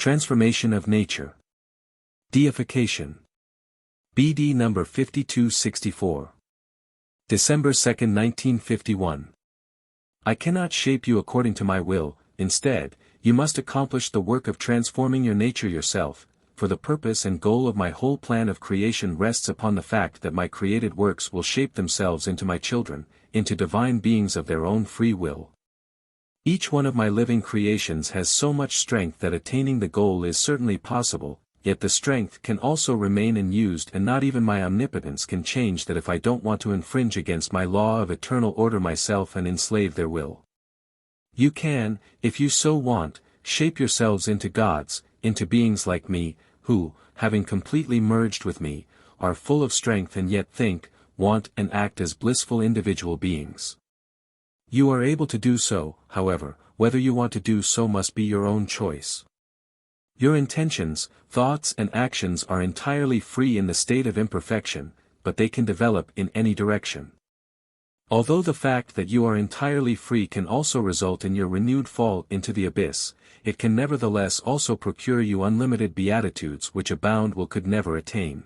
Transformation of nature. Deification. BD number 5264. December 2, 1951. I cannot shape you according to my will. Instead, you must accomplish the work of transforming your nature yourself, for the purpose and goal of my whole plan of creation rests upon the fact that my created works will shape themselves into my children, into divine beings of their own free will. Each one of my living creations has so much strength that attaining the goal is certainly possible, yet the strength can also remain unused, and not even my omnipotence can change that if I don't want to infringe against my law of eternal order myself and enslave their will. You can, if you so want, shape yourselves into gods, into beings like me, who, having completely merged with me, are full of strength and yet think, want and act as blissful individual beings. You are able to do so, however, whether you want to do so must be your own choice. Your intentions, thoughts and actions are entirely free in the state of imperfection, but they can develop in any direction. Although the fact that you are entirely free can also result in your renewed fall into the abyss, it can nevertheless also procure you unlimited beatitudes which a bound will could never attain.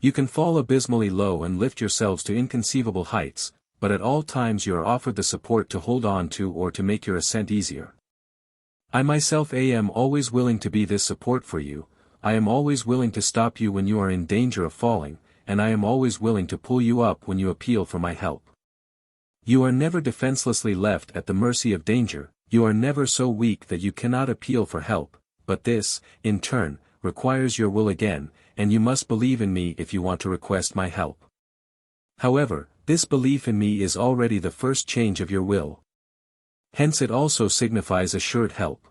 You can fall abysmally low and lift yourselves to inconceivable heights, but at all times you are offered the support to hold on to or to make your ascent easier. I myself am always willing to be this support for you. I am always willing to stop you when you are in danger of falling, and I am always willing to pull you up when you appeal for my help. You are never defenselessly left at the mercy of danger, you are never so weak that you cannot appeal for help, but this, in turn, requires your will again, and you must believe in me if you want to request my help. However, this belief in me is already the first change of your will. Hence it also signifies assured help.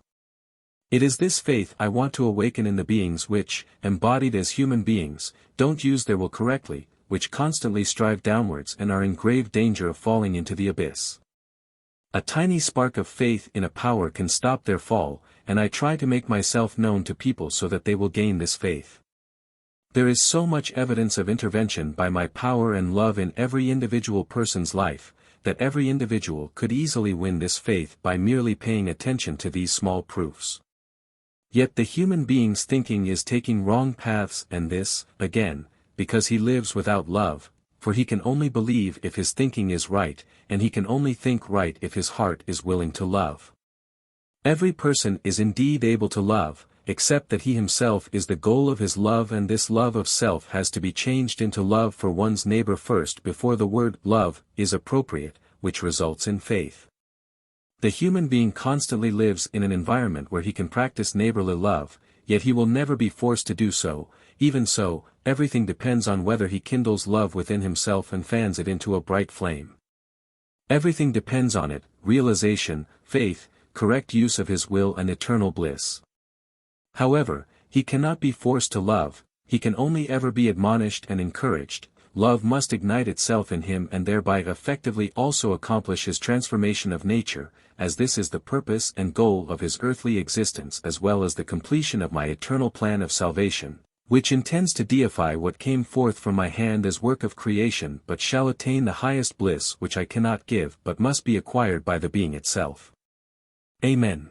It is this faith I want to awaken in the beings which, embodied as human beings, don't use their will correctly, which constantly strive downwards and are in grave danger of falling into the abyss. A tiny spark of faith in a power can stop their fall, and I try to make myself known to people so that they will gain this faith. There is so much evidence of intervention by my power and love in every individual person's life, that every individual could easily win this faith by merely paying attention to these small proofs. Yet the human being's thinking is taking wrong paths, and this, again, because he lives without love, for he can only believe if his thinking is right, and he can only think right if his heart is willing to love. Every person is indeed able to love, except that he himself is the goal of his love, and this love of self has to be changed into love for one's neighbor first before the word love is appropriate, which results in faith. The human being constantly lives in an environment where he can practice neighborly love, yet he will never be forced to do so. Even so, everything depends on whether he kindles love within himself and fans it into a bright flame. Everything depends on it, realization, faith, correct use of his will and eternal bliss. However, he cannot be forced to love, he can only ever be admonished and encouraged. Love must ignite itself in him and thereby effectively also accomplish his transformation of nature, as this is the purpose and goal of his earthly existence as well as the completion of my eternal plan of salvation, which intends to deify what came forth from my hand as work of creation but shall attain the highest bliss which I cannot give but must be acquired by the being itself. Amen.